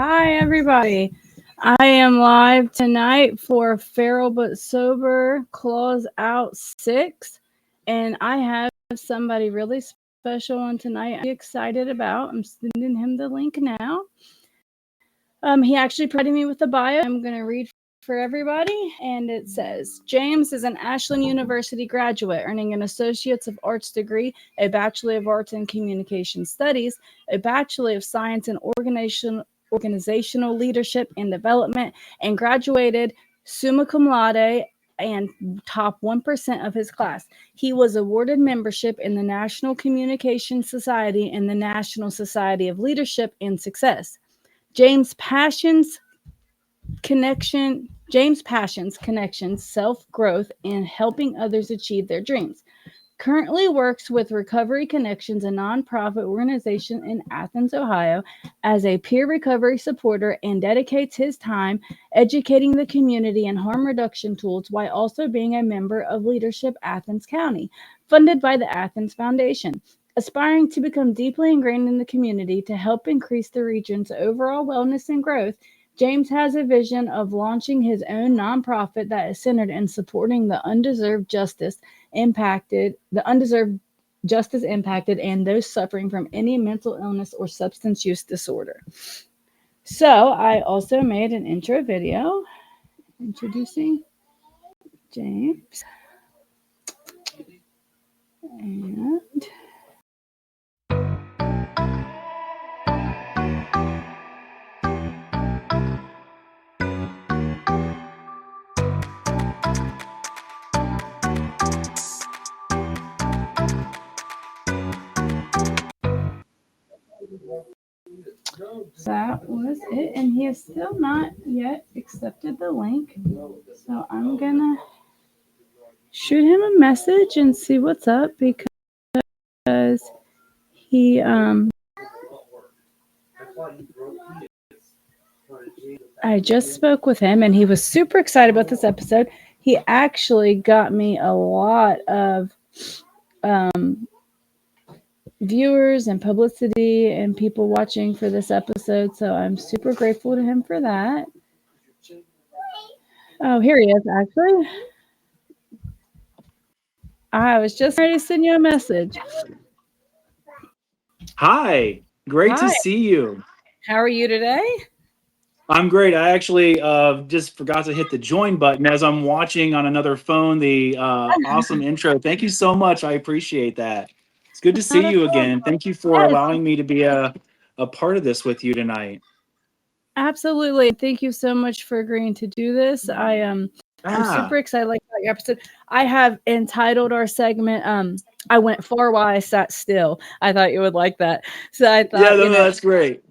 Hi, everybody. I am live tonight for Feral But Sober Claws Out 6, and I have somebody really special on tonight I'm excited about. I'm sending him the link now. He actually provided me with the bio. I'm going to read for everybody, and it says, James is an Ashland University graduate, earning an Associates of Arts degree, a Bachelor of Arts in Communication Studies, a Bachelor of Science in Organizational Leadership and Development, and graduated Summa Cum Laude and top 1% of his class. He was awarded membership in the National Communication Society and the National Society of Leadership and Success. James Passion's connections, self-growth, and helping others achieve their dreams. Currently works with Recovery Connections, a nonprofit organization in Athens, Ohio, as a peer recovery supporter, and dedicates his time educating the community in harm reduction tools while also being a member of Leadership Athens County, funded by the Athens Foundation. Aspiring to become deeply ingrained in the community to help increase the region's overall wellness and growth, James has a vision of launching his own nonprofit that is centered in supporting the undeserved justice impacted, and those suffering from any mental illness or substance use disorder. So I also made an intro video introducing James. And that was it, and he has still not yet accepted the link. So I'm gonna shoot him a message and see what's up, because he I just spoke with him and he was super excited about this episode. He actually got me a lot of viewers and publicity and people watching for this episode, so I'm super grateful to him for that. Oh, here he is, actually. I was just ready to send you a message. Hi, great Hi. to see you. How are you today? I'm great. I actually just forgot to hit the join button as I'm watching on another phone the awesome intro. Thank you so much. I appreciate that. It's good to see you again. Thank you for allowing me to be a part of this with you tonight. Absolutely. Thank you so much for agreeing to do this. I'm super excited about your episode. I have entitled our segment, I went far while I sat still. I thought you would like that. So I thought, that's great.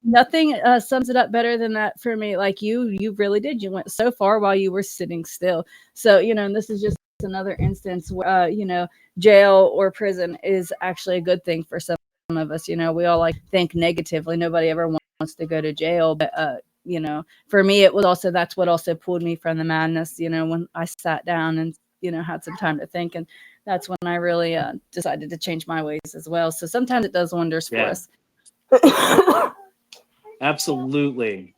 Nothing sums it up better than that for me. Like you really did. You went so far while you were sitting still. So, and this is just another instance where, jail or prison is actually a good thing for some of us. We all think negatively. Nobody ever wants to go to jail. But, for me, it was also, that's what also pulled me from the madness, when I sat down and, had some time to think. And that's when I really decided to change my ways as well. So sometimes it does wonders for us. Absolutely.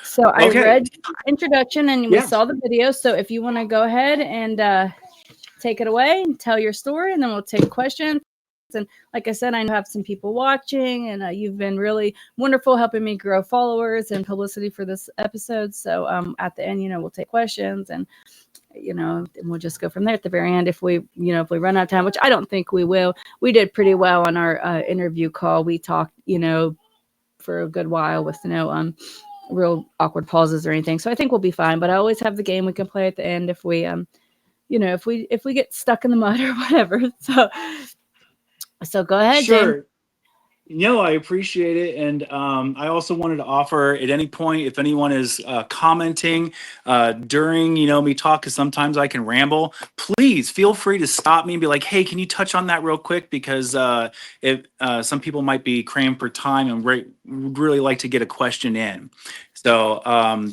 So I read the introduction and we saw the video. So if you want to go ahead and take it away and tell your story, and then we'll take questions. And like I said, I know I have some people watching, and you've been really wonderful helping me grow followers and publicity for this episode. So at the end, we'll take questions, and and we'll just go from there at the very end. If we run out of time, which I don't think we will. We did pretty well on our interview call. We talked, for a good while with no real awkward pauses or anything. So I think we'll be fine. But I always have the game we can play at the end if we if we get stuck in the mud or whatever. So go ahead, Sure. James. I appreciate it. And I also wanted to offer at any point, if anyone is commenting during, me talk, because sometimes I can ramble, please feel free to stop me and be like, hey, can you touch on that real quick? Because some people might be crammed for time and would really like to get a question in. So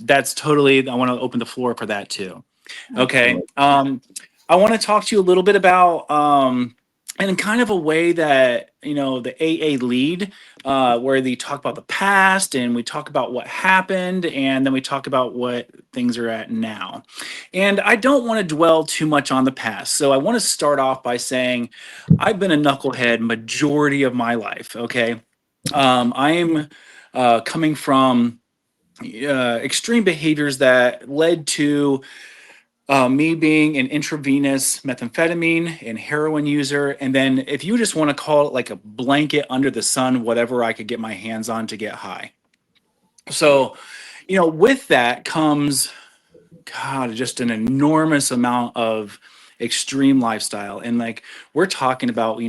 that's totally, I want to open the floor for that too. Okay. I want to talk to you a little bit about and in kind of a way that, the AA lead, where they talk about the past and we talk about what happened and then we talk about what things are at now. And I don't want to dwell too much on the past. So I want to start off by saying I've been a knucklehead majority of my life. Okay. I'm coming from extreme behaviors that led to me being an intravenous methamphetamine and heroin user. And then, if you just want to call it like a blanket under the sun, whatever I could get my hands on to get high. So, with that comes, God, just an enormous amount of extreme lifestyle. And like we're talking about,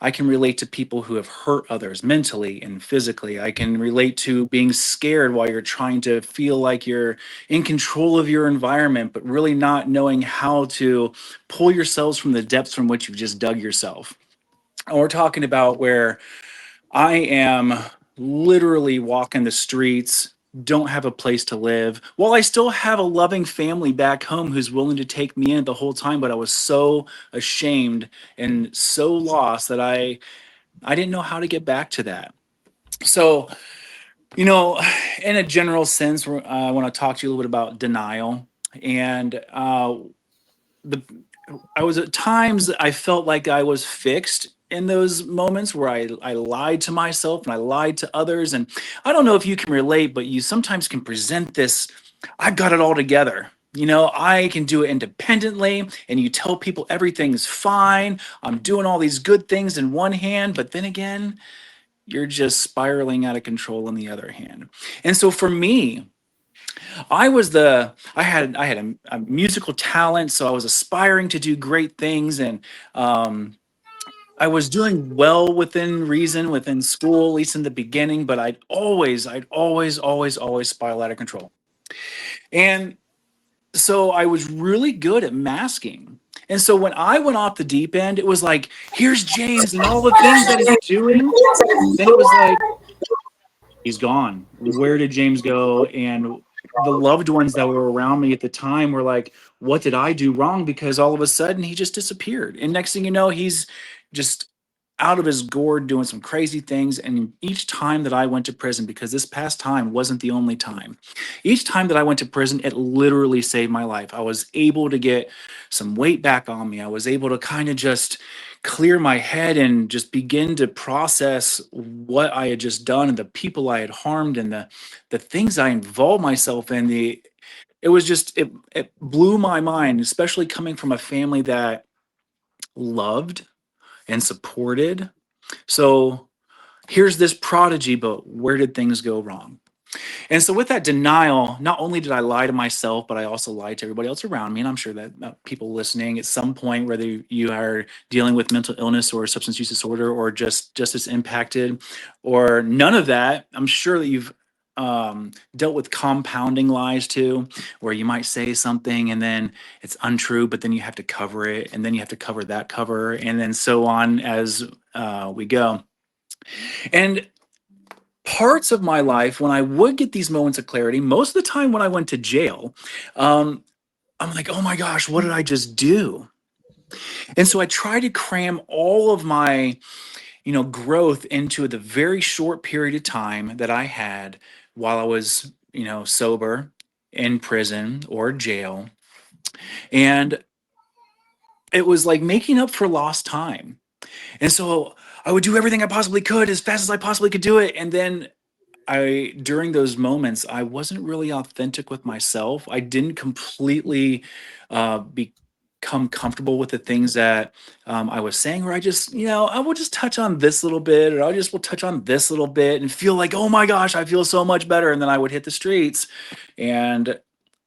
I can relate to people who have hurt others mentally and physically. I can relate to being scared while you're trying to feel like you're in control of your environment, but really not knowing how to pull yourselves from the depths from which you've just dug yourself. And we're talking about where I am literally walking the streets, don't have a place to live. While I still have a loving family back home who's willing to take me in the whole time, but I was so ashamed and so lost that I didn't know how to get back to that. So, you know, in a general sense, I want to talk to you a little bit about denial. And the I was at times I felt like I was fixed in those moments where I lied to myself and I lied to others. And I don't know if you can relate, but you sometimes can present this, I've got it all together. I can do it independently, and you tell people everything's fine. I'm doing all these good things in one hand, but then again, you're just spiraling out of control in the other hand. And so for me, I had a musical talent, so I was aspiring to do great things, and um, I was doing well within reason within school, at least in the beginning. But I'd always spiral out of control, and so I was really good at masking. And so when I went off the deep end, it was like, here's James and all the things that he's doing. Then it was like, he's gone. Where did James go? And the loved ones that were around me at the time were like, what did I do wrong? Because all of a sudden he just disappeared. And next thing you know, he's just out of his gourd doing some crazy things. And each time that I went to prison, because this past time wasn't the only time, each time that I went to prison, it literally saved my life. I was able to get some weight back on me. I was able to kind of just clear my head and just begin to process what I had just done and the people I had harmed and the things I involved myself in. It was just it blew my mind, especially coming from a family that loved and supported. So here's this prodigy, but where did things go wrong? And so, with that denial, not only did I lie to myself, but I also lied to everybody else around me. And I'm sure that people listening at some point, whether you are dealing with mental illness or substance use disorder, or just as impacted, or none of that, I'm sure that you've dealt with compounding lies too, where you might say something and then it's untrue, but then you have to cover it, and then you have to cover that cover, and then so on as we go. And parts of my life when I would get these moments of clarity, most of the time when I went to jail, um, I'm like, oh my gosh, what did I just do? And so I try to cram all of my, growth into the very short period of time that I had while I was, sober, in prison or jail. And it was like making up for lost time. And so I would do everything I possibly could as fast as I possibly could do it. And then during those moments, I wasn't really authentic with myself. I didn't completely become comfortable with the things that I was saying, where I just, I will just touch on this little bit, or I just will touch on this little bit and feel like, oh my gosh, I feel so much better. And then I would hit the streets. And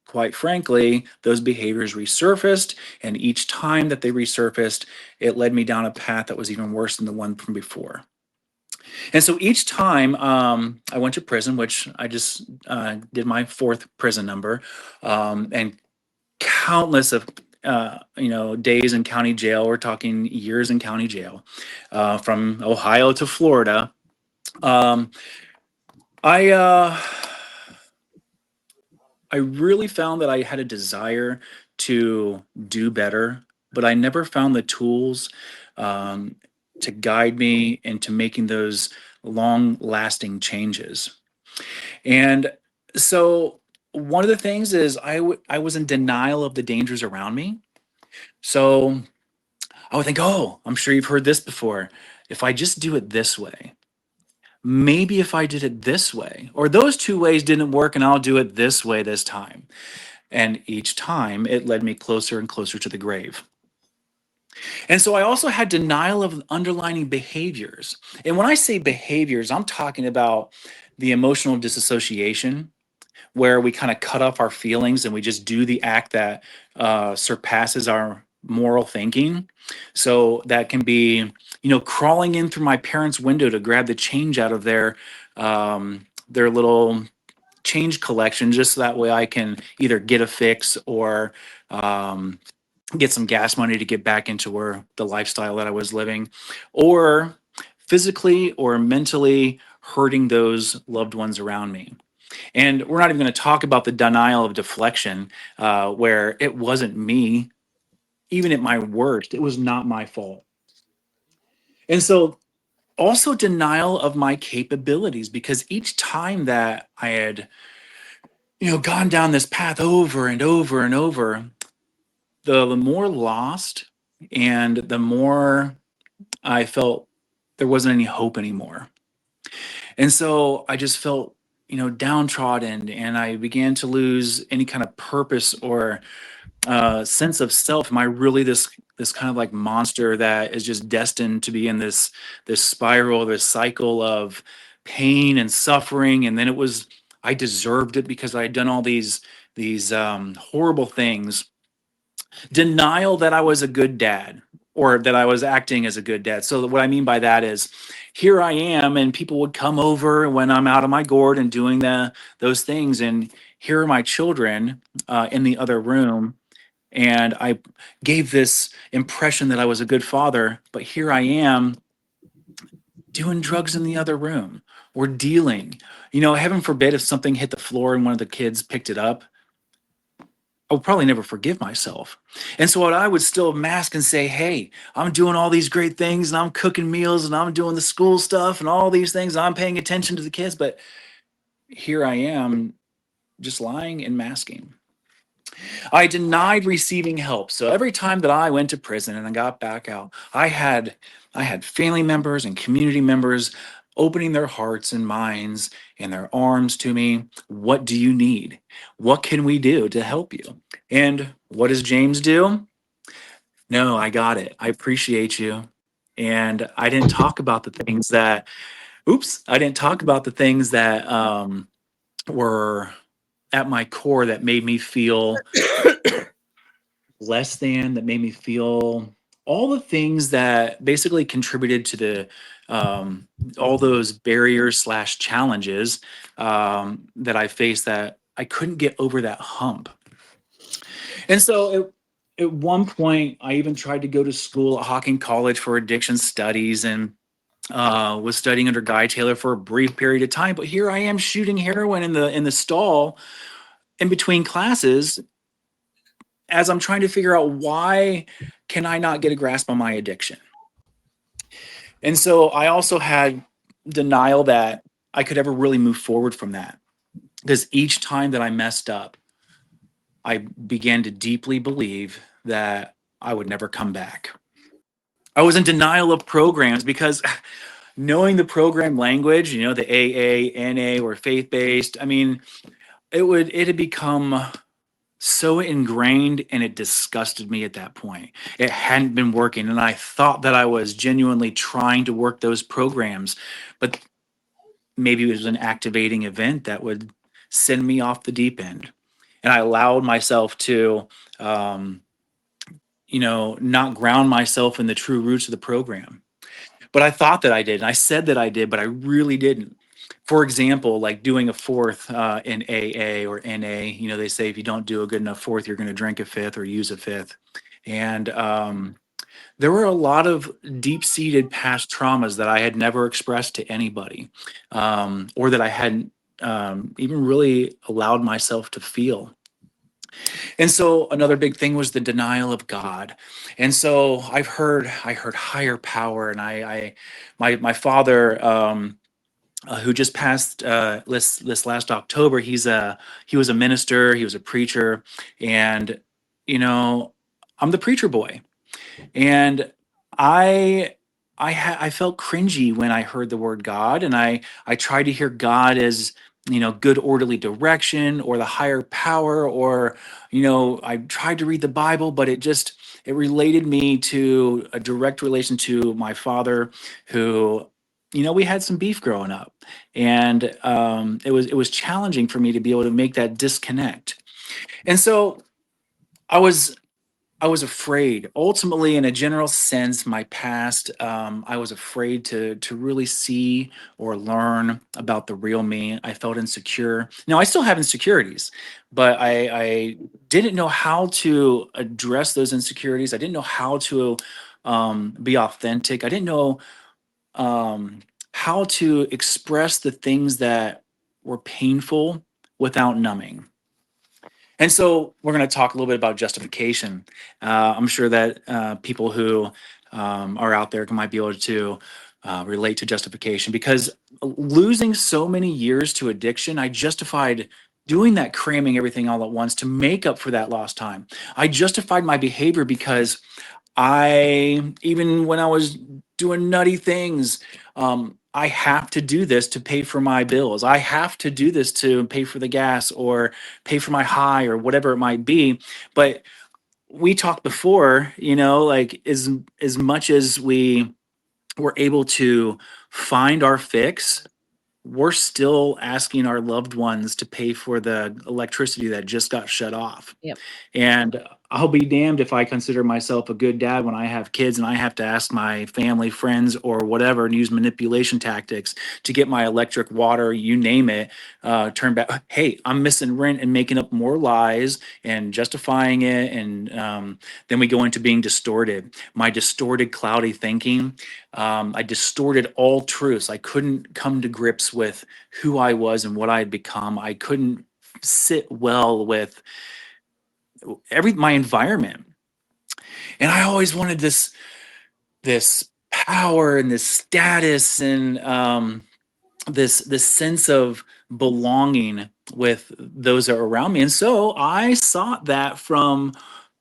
quite frankly, those behaviors resurfaced. And each time that they resurfaced, it led me down a path that was even worse than the one from before. And so each time I went to prison, which I just did my fourth prison number, and countless of days in county jail. We're talking years in county jail, from Ohio to Florida. Um, I I really found that I had a desire to do better but I never found the tools to guide me into making those long lasting changes. And so one of the things is I was in denial of the dangers around me. So I would think, oh, I'm sure you've heard this before. If I just do it this way, maybe if I did it this way, or those two ways didn't work and I'll do it this way this time. And each time it led me closer and closer to the grave. And so I also had denial of underlying behaviors. And when I say behaviors, I'm talking about the emotional disassociation, where we kind of cut off our feelings and we just do the act that surpasses our moral thinking. So that can be, crawling in through my parents' window to grab the change out of their little change collection, just so that way I can either get a fix or get some gas money to get back into the lifestyle that I was living, or physically or mentally hurting those loved ones around me. And we're not even going to talk about the denial of deflection, where it wasn't me. Even at my worst, it was not my fault. And so also denial of my capabilities, because each time that I had, gone down this path over and over and over, the more lost and the more I felt there wasn't any hope anymore. And so I just felt, downtrodden, and I began to lose any kind of purpose or sense of self. Am I really this kind of like monster that is just destined to be in this spiral, this cycle of pain and suffering? And then I deserved it because I had done all these horrible things. Denial that I was a good dad, or that I was acting as a good dad. So what I mean by that is, here I am, and people would come over when I'm out of my gourd and doing those things, and here are my children in the other room, and I gave this impression that I was a good father, but here I am doing drugs in the other room, or dealing. Heaven forbid if something hit the floor and one of the kids picked it up, I would probably never forgive myself. And so I would still mask and say, hey, I'm doing all these great things, and I'm cooking meals, and I'm doing the school stuff and all these things. I'm paying attention to the kids, but here I am just lying and masking. I denied receiving help. So every time that I went to prison and I got back out, I had family members and community members opening their hearts and minds and their arms to me. What do you need? What can we do to help you? And what does James do? No, I got it. I appreciate you. And I didn't talk about the things that, I didn't talk about the things that were at my core that made me feel less than, that made me feel all the things that basically contributed to the all those barriers slash challenges that I faced, that I couldn't get over that hump. And so at one point, I even tried to go to school at Hawking College for addiction studies, and was studying under Guy Taylor for a brief period of time. But here I am shooting heroin in the stall in between classes, as I'm trying to figure out, why can I not get a grasp on my addiction? And so I also had denial that I could ever really move forward from that, because each time that I messed up, I began to deeply believe that I would never come back. I was in denial of programs, because knowing the program language, the AA, NA, or faith-based, I mean, it had become so ingrained, and it disgusted me at that point. It hadn't been working, and I thought that I was genuinely trying to work those programs, but maybe it was an activating event that would send me off the deep end. And I allowed myself to, not ground myself in the true roots of the program. But I thought that I did, and I said that I did, but I really didn't. For example, like doing a fourth in AA or NA, they say if you don't do a good enough fourth, you're going to drink a fifth or use a fifth. And there were a lot of deep-seated past traumas that I had never expressed to anybody, or that I hadn't even really allowed myself to feel. And so another big thing was the denial of God. And so I heard higher power, and my father, who just passed this last October. He was a minister, he was a preacher, and you know, I'm the preacher boy, and I I felt cringy when I heard the word God, and I tried to hear God as, good orderly direction or the higher power, or I tried to read the Bible, but it related me to a direct relation to my father, who, we had some beef growing up, and it was challenging for me to be able to make that disconnect. And so I was I was afraid. Ultimately, in a general sense, my past, I was afraid to really see or learn about the real me. I felt insecure. Now, I still have insecurities, but I didn't know how to address those insecurities. I didn't know how to be authentic. I didn't know um, how to express the things that were painful without numbing. And so we're going to talk a little bit about justification. I'm sure that people who are out there might be able to relate to justification, because losing so many years to addiction, I justified doing that, cramming everything all at once to make up for that lost time. I justified my behavior because even when I was doing nutty things, I have to do this to pay for my bills. I have to do this to pay for the gas or pay for my high or whatever it might be. But we talked before, like as much as we were able to find our fix, we're still asking our loved ones to pay for the electricity that just got shut off. Yep. And I'll be damned if I consider myself a good dad when I have kids and I have to ask my family, friends, or whatever, and use manipulation tactics to get my electric, water, you name it, turned back. Hey, I'm missing rent and making up more lies and justifying it. And then we go into being distorted. My distorted, cloudy thinking. I distorted all truths. I couldn't come to grips with who I was and what I had become. I couldn't sit well with my environment, and I always wanted this power and this status and this sense of belonging with those that are around me. And so I sought that from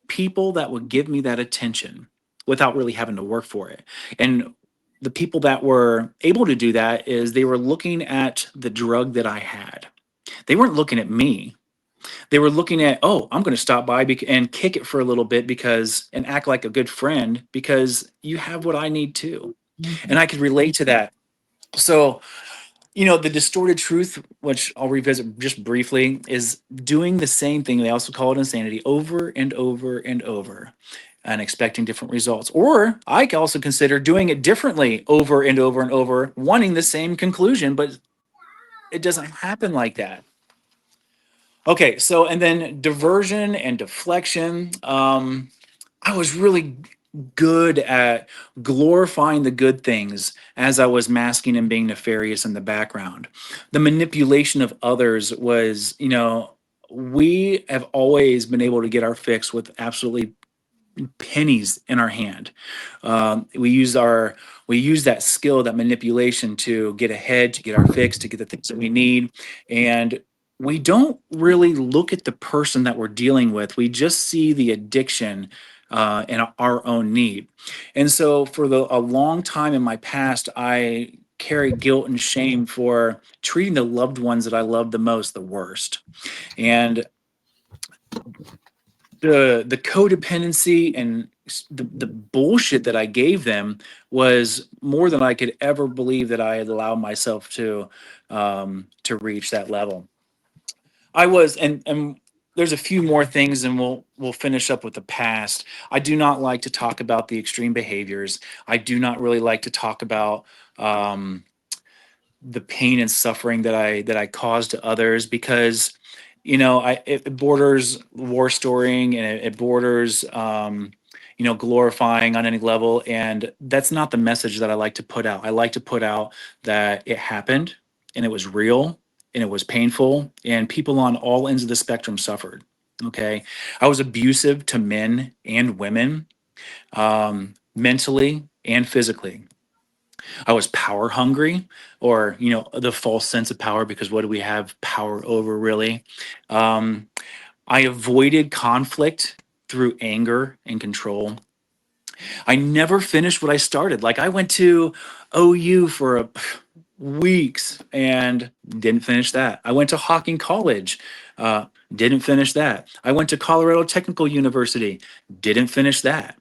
people that would give me that attention without really having to work for it. And the people that were able to do that is they were looking at the drug that I had. They weren't looking at me. They were looking at, oh, I'm going to stop by and kick it for a little bit and act like a good friend because you have what I need too. And I could relate to that. So, the distorted truth, which I'll revisit just briefly, is doing the same thing. They also call it insanity, over and over and over, and expecting different results. Or I can also consider doing it differently over and over and over, wanting the same conclusion, but it doesn't happen like that. Okay, so and then diversion and deflection. I was really good at glorifying the good things as I was masking and being nefarious in the background. The manipulation of others was, we have always been able to get our fix with absolutely pennies in our hand. We use that skill, that manipulation, to get ahead, to get our fix, to get the things that we need, and we don't really look at the person that we're dealing with. We just see the addiction and our own need. And so, for a long time in my past, I carry guilt and shame for treating the loved ones that I love the most the worst. And the codependency and the bullshit that I gave them was more than I could ever believe that I had allowed myself to reach that level. I was, and there's a few more things, and we'll finish up with the past. I do not like to talk about the extreme behaviors. I do not really like to talk about the pain and suffering that I caused to others, because it borders war storying, and it borders glorifying on any level, and that's not the message that I like to put out. I like to put out that it happened, and it was real, and it was painful, and people on all ends of the spectrum suffered. Okay. I was abusive to men and women, mentally and physically. I was power hungry, or, the false sense of power, because what do we have power over, really? Um, I avoided conflict through anger and control. I never finished what I started. Like, I went to OU for weeks and didn't finish that. I went to Hocking College, didn't finish that. I went to Colorado Technical University, didn't finish that.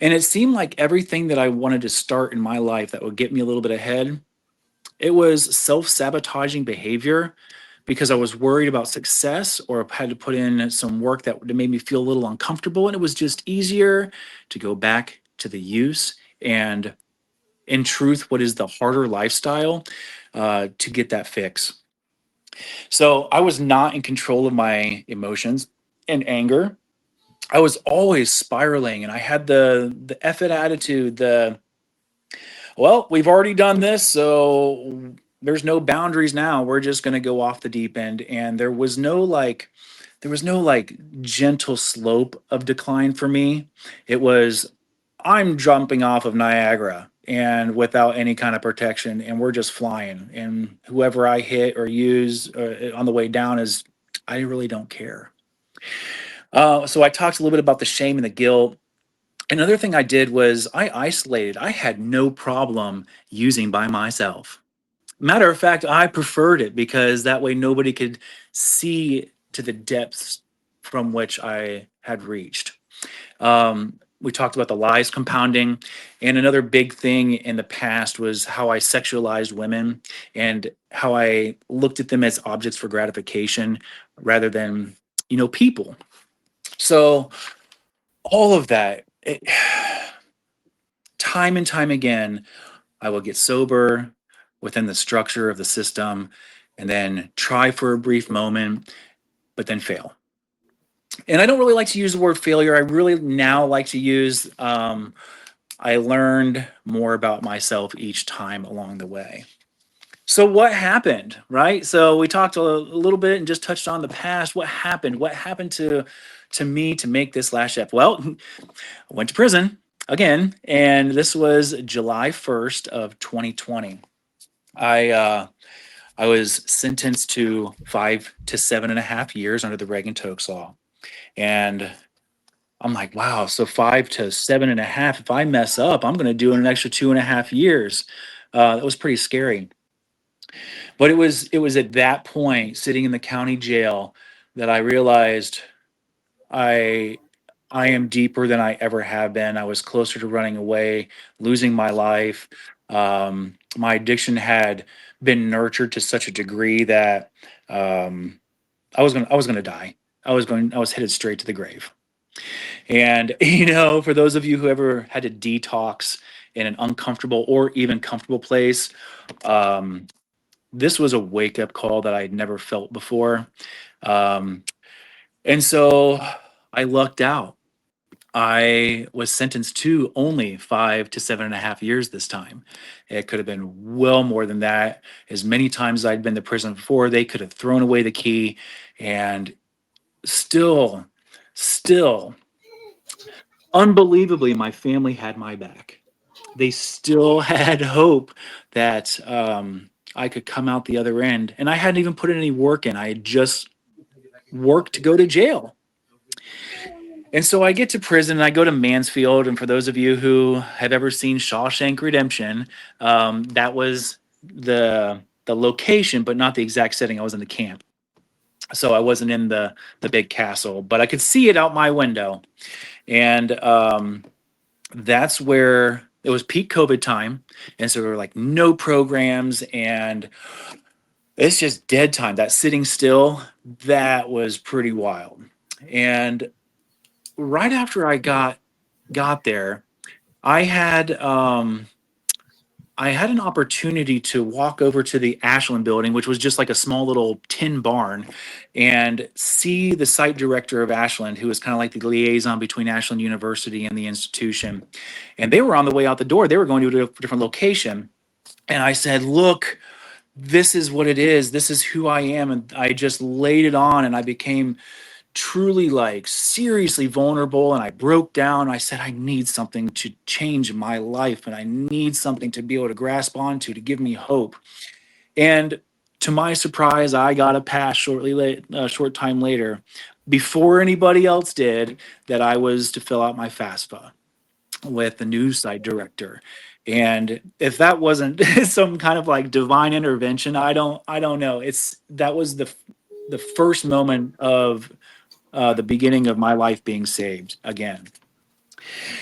And it seemed like everything that I wanted to start in my life that would get me a little bit ahead, it was self-sabotaging behavior, because I was worried about success, or had to put in some work that made me feel a little uncomfortable. And it was just easier to go back to the use and, in truth, what is the harder lifestyle, to get that fix. So I was not in control of my emotions and anger. I was always spiraling, and I had the F it attitude, well, we've already done this, so there's no boundaries now. We're just going to go off the deep end. And there was no gentle slope of decline for me. It was, I'm jumping off of Niagara and without any kind of protection, and we're just flying. And whoever I hit or use on the way down I really don't care. So I talked a little bit about the shame and the guilt. Another thing I did was I isolated. I had no problem using by myself. Matter of fact, I preferred it, because that way nobody could see to the depths from which I had reached. We talked about the lies compounding. And another big thing in the past was how I sexualized women, and how I looked at them as objects for gratification rather than, people. So all of that, time and time again, I will get sober within the structure of the system, and then try for a brief moment, but then fail. And I don't really like to use the word failure. I really now like to use, I learned more about myself each time along the way. So what happened, right? So we talked a little bit and just touched on the past. What happened? What happened to me to make this last step? Well, I went to prison again, and this was July 1st of 2020. I was sentenced to 5 to 7.5 years under the Reagan-Tokes law. And I'm like, wow, so 5 to 7.5. If I mess up, I'm going to do an extra 2.5 years. That was pretty scary. But it was at that point, sitting in the county jail, that I realized I I am deeper than I ever have been. I was closer to running away, losing my life. My addiction had been nurtured to such a degree that, um, I was gonna die. I was headed straight to the grave. And for those of you who ever had to detox in an uncomfortable or even comfortable place, um, this was a wake up call that I had never felt before. Um, and so I lucked out. I was sentenced to only 5 to 7.5 years this time. It could have been well more than that. As many times as I'd been to prison before, they could have thrown away the key, and still, unbelievably, my family had my back. They still had hope that, I could come out the other end. And I hadn't even put any work in. I had just worked to go to jail. And so I get to prison and I go to Mansfield. And for those of you who have ever seen Shawshank Redemption, that was the location, but not the exact setting. I was in the camp. So I wasn't in the big castle, but I could see it out my window. And that's where it was peak COVID time. And so there were like no programs, and it's just dead time. That sitting still, that was pretty wild. And right after I got there, I had um I had an opportunity to walk over to the Ashland building, which was just like a small little tin barn, and see the site director of Ashland, who was kind of like the liaison between Ashland University and the institution. And they were on the way out the door. They were going to a different location. And I said, look, this is what it is. This is who I am. And I just laid it on, and I became truly like seriously vulnerable, and I broke down. I said, I need something to change my life, and I need something to be able to grasp onto to give me hope. And to my surprise, I got a pass short time later, before anybody else did, that I was to fill out my FAFSA with the news site director. And if that wasn't some kind of like divine intervention, I don't know. That was the first moment of the beginning of my life being saved again.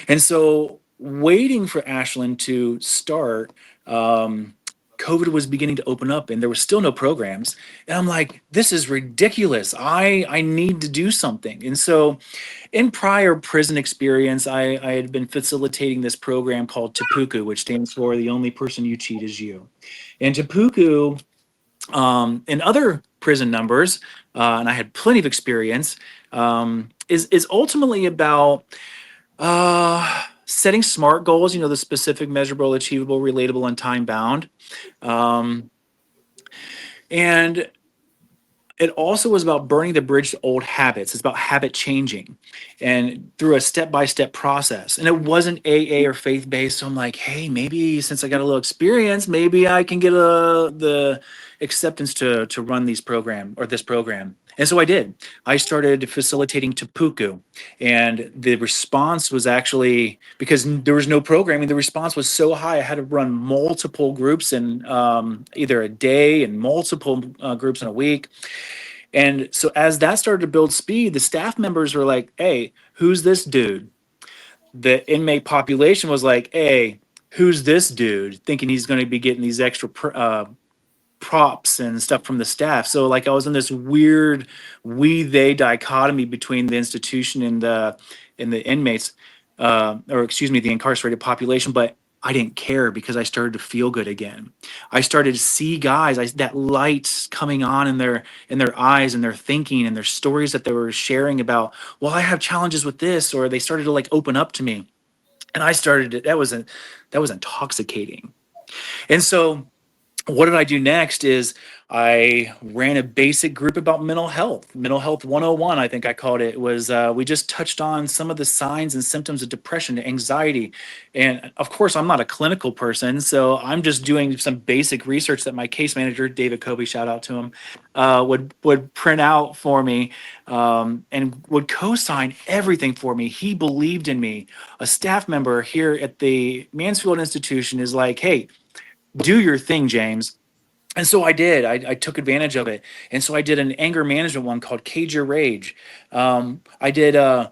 And so, waiting for Ashland to start, COVID was beginning to open up, and there was still no programs. And I'm like, this is ridiculous. I need to do something. And so, in prior prison experience, I had been facilitating this program called Tapuku, which stands for The Only Person You Cheat Is You. And Tapuku, and other prison numbers, and I had plenty of experience, is ultimately about setting SMART goals, the specific, measurable, achievable, relatable, and time bound. Um, and it also was about burning the bridge to old habits. It's about habit changing and through a step-by-step process. And it wasn't AA or faith-based. So I'm like, hey, maybe since I got a little experience, maybe I can get the acceptance to run this program. And so I did. I started facilitating Tapuku. And the response was actually, because there was no programming, the response was so high, I had to run multiple groups in either a day and multiple groups in a week. And so as that started to build speed, the staff members were like, hey, who's this dude? The inmate population was like, hey, who's this dude? Thinking he's going to be getting these extra props and stuff from the staff. So like I was in this weird we-they dichotomy between the institution and the inmates, or excuse me, the incarcerated population. But I didn't care because I started to feel good again. I started to see guys, that light coming on in their eyes and their thinking and their stories that they were sharing about, well, I have challenges with this, or they started to like open up to me. And I started to, that was intoxicating. And so what did I do next is I ran a basic group about mental health 101, I think I called it. It was we just touched on some of the signs and symptoms of depression, anxiety. And of course, I'm not a clinical person, so I'm just doing some basic research that my case manager, David Kobe, shout out to him, would print out for me, and would co-sign everything for me. He believed in me. A staff member here at the Mansfield Institution is like, hey, do your thing, James. And so I did. I took advantage of it. And so I did an anger management one called Cage Your Rage. I did a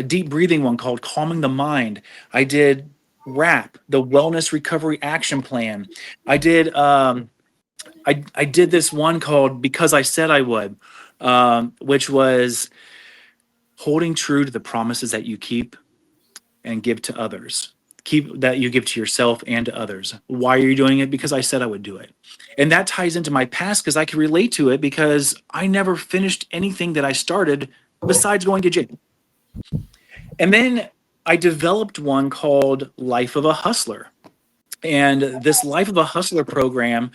deep breathing one called Calming the Mind. I did RAP, the Wellness Recovery Action Plan. I did I did this one called Because I Said I Would, which was holding true to the promises that you keep and give to others. Keep that you give to yourself and to others. Why are you doing it? Because I said I would do it. And that ties into my past because I can relate to it because I never finished anything that I started besides going to jail. And then I developed one called Life of a Hustler. And this Life of a Hustler program,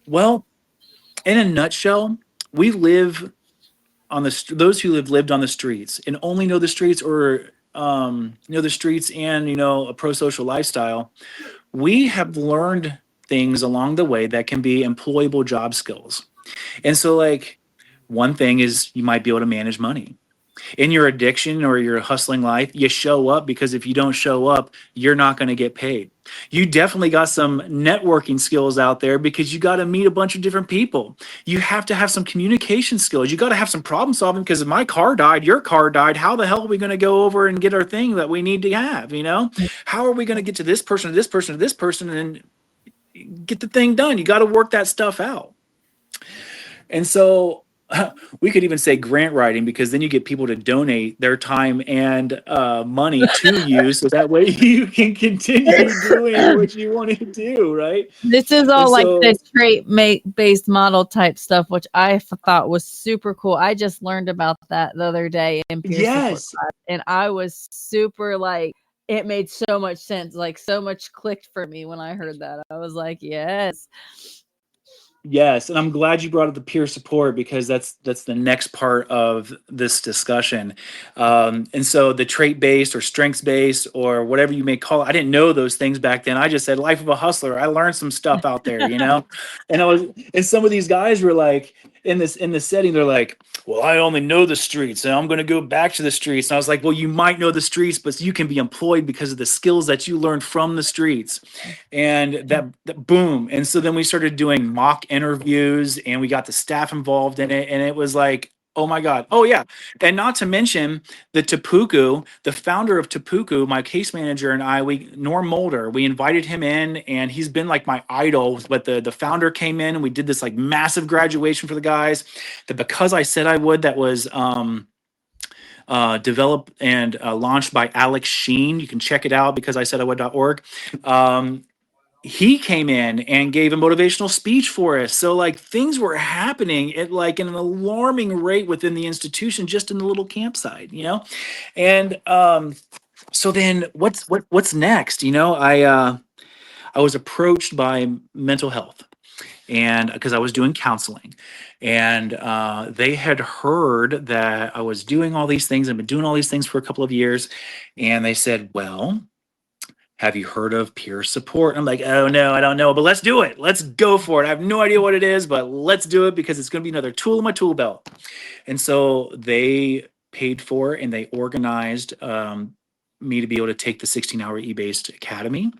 well, in a nutshell, we live on those who have lived on the streets and only know the streets, or know the streets and a pro-social lifestyle. We have learned things along the way that can be employable job skills. And so like one thing is you might be able to manage money in your addiction or your hustling life. You show up, because if you don't show up, you're not going to get paid. You definitely got some networking skills out there because you got to meet a bunch of different people. You have to have some communication skills. You got to have some problem solving, because if my car died, your car died, how the hell are we going to go over and get our thing that we need to have? How are we going to get to this person, to this person, to this person, and get the thing done? You got to work that stuff out. And so we could even say grant writing, because then you get people to donate their time and money to you, so that way you can continue doing what you want to do, right? This is And all like so, the trait based model type stuff, which I thought was super cool. I just learned about that the other day in peer support yes, class, and I was super like, it made so much sense. Like so much clicked for me when I heard that. I was like, yes. Yes, and I'm glad you brought up the peer support because that's the next part of this discussion. And so the trait based or strengths based or whatever you may call it, I didn't know those things back then. I just said life of a hustler. I learned some stuff out there, you know. And some of these guys were like in this setting, they're like, well, I only know the streets and I'm going to go back to the streets. And I was like, well, you might know the streets, but you can be employed because of the skills that you learned from the streets. And that boom. And so then we started doing mock interviews and we got the staff involved in it. And it was like, oh my God. Oh yeah. And not to mention the Tapuku, the founder of Tapuku, my case manager and I, Norm Mulder, we invited him in and he's been like my idol. But the founder came in and we did this like massive graduation for the guys that because I said I would, that was developed and launched by Alex Sheen. You can check it out because I said I would.org. He came in and gave a motivational speech for us. So like things were happening at like an alarming rate within the institution, just in the little campsite, you know? And so then what's next? You know, I was approached by mental health and because I was doing counseling and they had heard that I was doing all these things. I've been doing all these things for a couple of years. And they said, well, have you heard of peer support? I'm like, oh no, I don't know, but let's do it. Let's go for it. I have no idea what it is, but let's do it because it's going to be another tool in my tool belt. And so they paid for it and they organized me to be able to take the 16-hour e-based academy.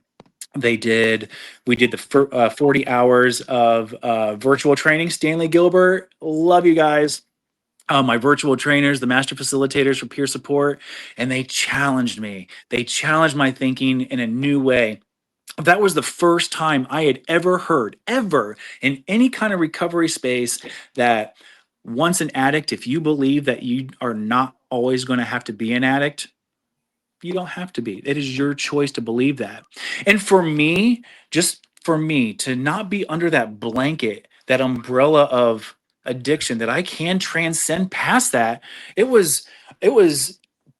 We did the 40 hours of virtual training. Stanley Gilbert, love you guys. My virtual trainers, the master facilitators for peer support, and they challenged me. They challenged my thinking in a new way. That was the first time I had ever heard, ever in any kind of recovery space, that once an addict, if you believe that you are not always going to have to be an addict, you don't have to be. It is your choice to believe that. And for me, just for me to not be under that blanket, that umbrella of addiction, that I can transcend past that, it was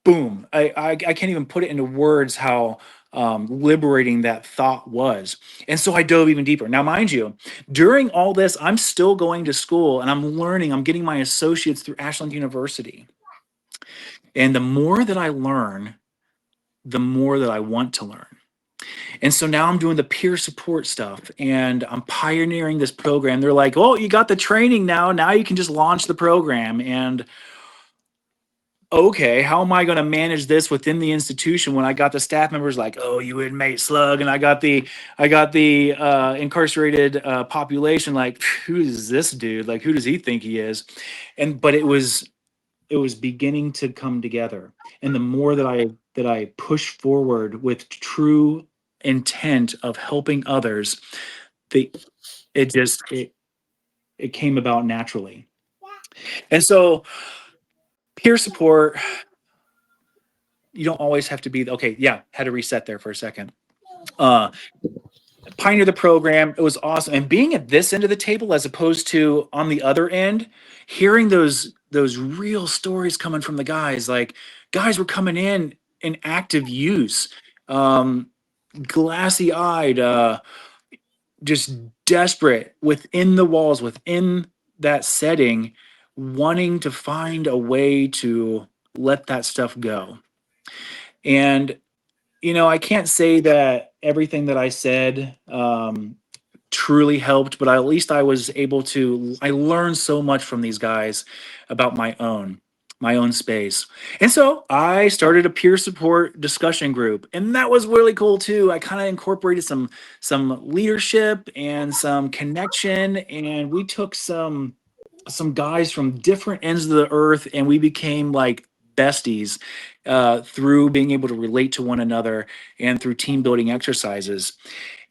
boom. I can't even put it into words how liberating that thought was. And so I dove even deeper. Now, mind you, during all this, I'm still going to school and I'm learning, I'm getting my associates through Ashland University. And the more that I learn, the more that I want to learn. And so now I'm doing the peer support stuff and I'm pioneering this program. They're like, oh, you got the training now. Now you can just launch the program. And okay, how am I going to manage this within the institution when I got the staff members like, oh, you inmate slug, and I got the incarcerated population like, who is this dude? Like, who does he think he is? But it was beginning to come together. And the more that I push forward with true intent of helping others, the it just it came about naturally. And so peer support, you don't always have to be okay. Yeah, had to reset there for a second. Pioneer the program, it was awesome. And being at this end of the table as opposed to on the other end, hearing those real stories coming from the guys, like guys were coming in active use, glassy eyed, just desperate within the walls, within that setting, wanting to find a way to let that stuff go. And I can't say that everything that I said truly helped, but at least I was able to. I learned so much from these guys about my own space. And so I started a peer support discussion group, and that was really cool too. I kind of incorporated some leadership and some connection, and we took some guys from different ends of the earth and we became like besties through being able to relate to one another and through team building exercises.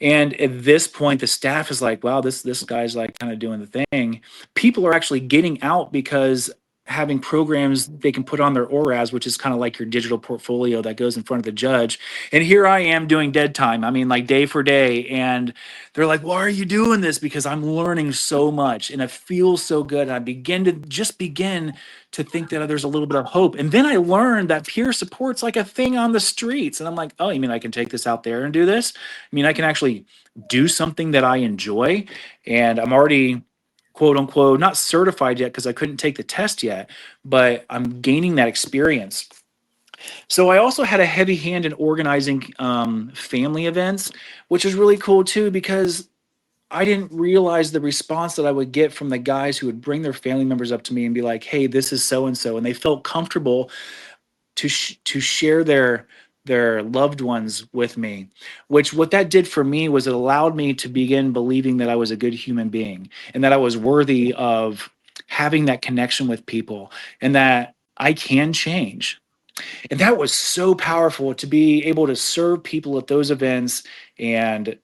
And at this point, the staff is like, wow, this guy's like kind of doing the thing. People are actually getting out because having programs they can put on their ORAS, which is kind of like your digital portfolio that goes in front of the judge. And here I am doing dead time. I mean, like day for day. And they're like, why are you doing this? Because I'm learning so much and it feels so good. And I begin to think that there's a little bit of hope. And then I learned that peer support's like a thing on the streets. And I'm like, oh, you mean I can take this out there and do this? I mean, I can actually do something that I enjoy. And I'm already, quote unquote, not certified yet because I couldn't take the test yet, but I'm gaining that experience. So I also had a heavy hand in organizing family events, which is really cool too, because I didn't realize the response that I would get from the guys who would bring their family members up to me and be like, hey, this is so and so. And they felt comfortable to share their loved ones with me, which what that did for me was it allowed me to begin believing that I was a good human being and that I was worthy of having that connection with people and that I can change. And that was so powerful to be able to serve people at those events and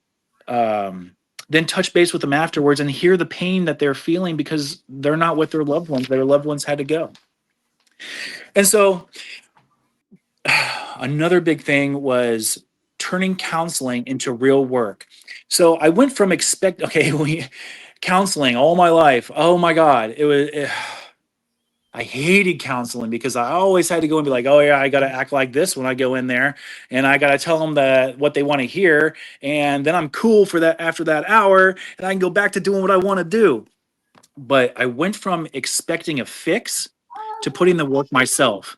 then touch base with them afterwards and hear the pain that they're feeling because they're not with their loved ones. Their loved ones had to go. And so another big thing was turning counseling into real work. So I went from counseling all my life. Oh my God. I hated counseling because I always had to go and be like, oh yeah, I got to act like this when I go in there and I got to tell them what they want to hear. And then I'm cool for that after that hour and I can go back to doing what I want to do. But I went from expecting a fix to putting the work myself.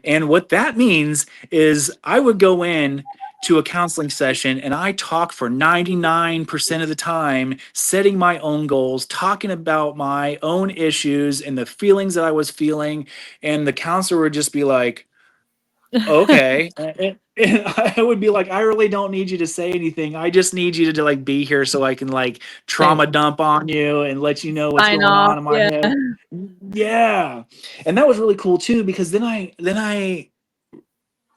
And what that means is I would go in to a counseling session and I talk for 99% of the time, setting my own goals, talking about my own issues and the feelings that I was feeling. And the counselor would just be like, okay. And I would be like, I really don't need you to say anything. I just need you to like be here so I can like trauma dump on you and let you know what's Sign going off. on in my Yeah. head. Yeah. And that was really cool too, because then I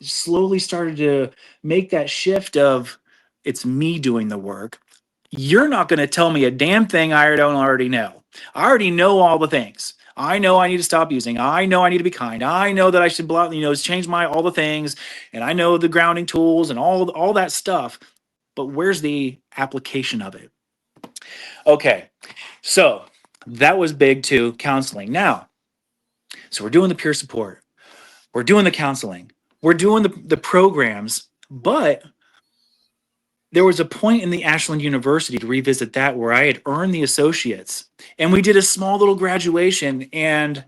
slowly started to make that shift of it's me doing the work. You're not going to tell me a damn thing I don't already know. I already know all the things. I know I need to stop using. I know I need to be kind. I know that I should change my all the things, and I know the grounding tools and all that stuff. But where's the application of it? Okay, so that was big too. Counseling. Now, so we're doing the peer support. We're doing the counseling. We're doing the programs, but there was a point in the Ashland University to revisit that where I had earned the associates and we did a small little graduation and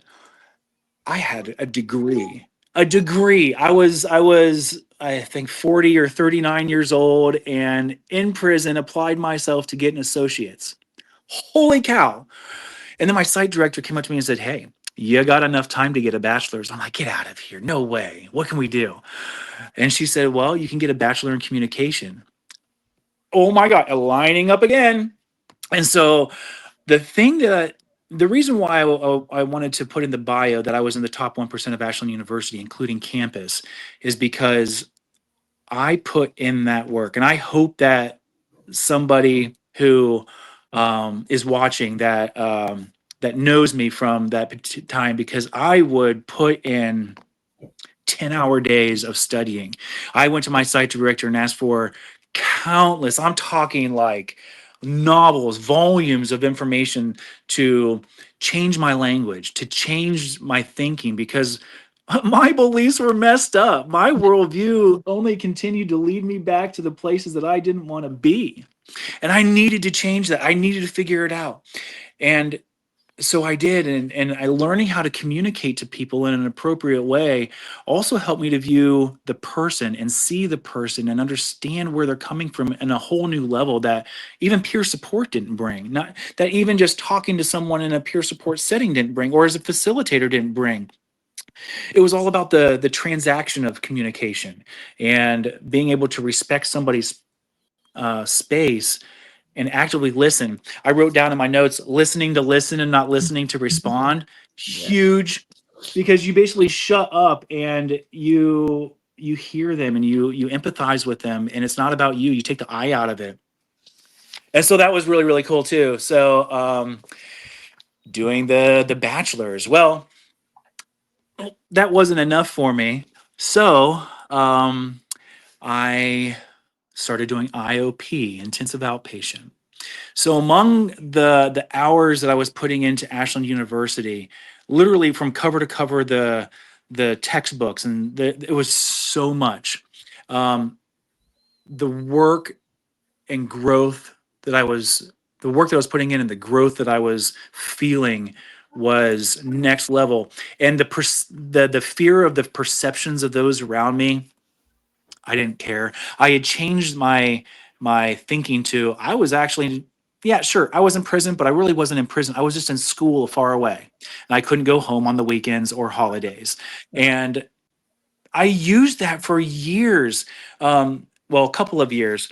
I had a degree. A degree. I think 40 or 39 years old and in prison applied myself to get an associate's. Holy cow. And then my site director came up to me and said, hey, you got enough time to get a bachelor's. I'm like, get out of here. No way. What can we do? And she said, well, you can get a bachelor in communication. Oh my God, lining up again. And so the reason why I wanted to put in the bio that I was in the top 1% of Ashland University, including campus, is because I put in that work. And I hope that somebody who is watching that knows me from that time, because I would put in 10-hour days of studying. I went to my site director and asked for countless, I'm talking like novels, volumes of information to change my language, to change my thinking, because my beliefs were messed up. My worldview only continued to lead me back to the places that I didn't want to be. And I needed to change that. I needed to figure it out. And so I did, and I learning how to communicate to people in an appropriate way also helped me to view the person and see the person and understand where they're coming from in a whole new level that even peer support didn't bring. Not that even just talking to someone in a peer support setting didn't bring, or as a facilitator didn't bring. It was all about the transaction of communication and being able to respect somebody's space and actively listen. I wrote down in my notes, listening to listen and not listening to respond. Huge, because you basically shut up and you hear them and you empathize with them, and it's not about you. You take the I out of it. And so that was really, really cool too. So doing the bachelor's. Well, that wasn't enough for me. So I started doing IOP, intensive outpatient. So among the hours that I was putting into Ashland University, literally from cover to cover, the textbooks, and it was so much. The work and growth that I was, the work that I was putting in, and the growth that I was feeling was next level. And the fear of the perceptions of those around me, I didn't care. I had changed my thinking to, I was actually, yeah, sure, I was in prison, but I really wasn't in prison. I was just in school far away, and I couldn't go home on the weekends or holidays. And I used that for years, well, a couple of years,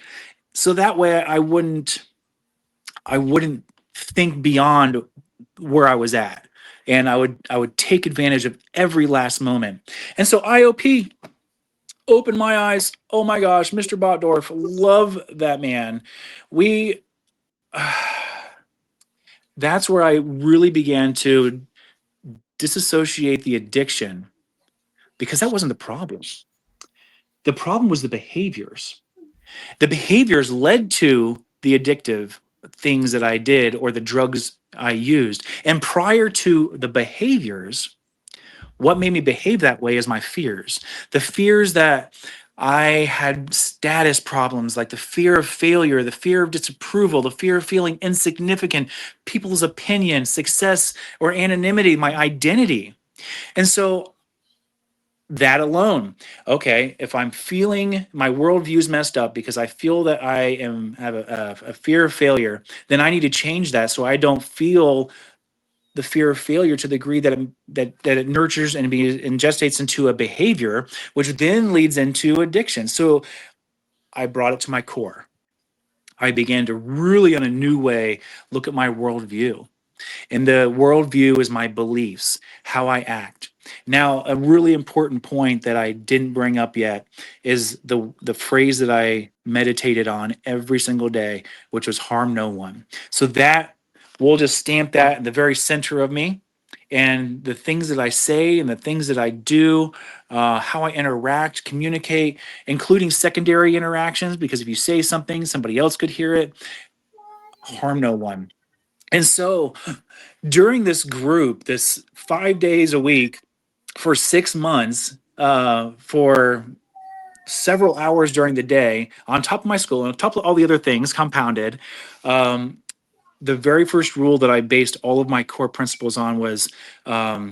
so that way I wouldn't think beyond where I was at, and I would take advantage of every last moment. And so IOP opened my eyes. Oh my gosh, Mr. Botdorf, love that man. We That's where I really began to disassociate the addiction, because that wasn't the problem. The problem was the behaviors. The behaviors led to the addictive things that I did, or the drugs I used. And prior to the behaviors, what made me behave that way is my fears. The fears that I had status problems, like the fear of failure, the fear of disapproval, the fear of feeling insignificant, people's opinion, success, or anonymity, my identity. And so that alone, okay, if I'm feeling my worldview's messed up because I feel that have a fear of failure, then I need to change that so I don't feel the fear of failure to the degree that it nurtures and gestates into a behavior, which then leads into addiction. So I brought it to my core. I began to really, in a new way, look at my worldview. And the worldview is my beliefs, how I act. Now, a really important point that I didn't bring up yet is the phrase that I meditated on every single day, which was harm no one. So that, we'll just stamp that in the very center of me. And the things that I say and the things that I do, how I interact, communicate, including secondary interactions, because if you say something, somebody else could hear it. Harm no one. And so during this group, this 5 days a week for 6 months, for several hours during the day, on top of my school, and on top of all the other things compounded, the very first rule that I based all of my core principles on was, are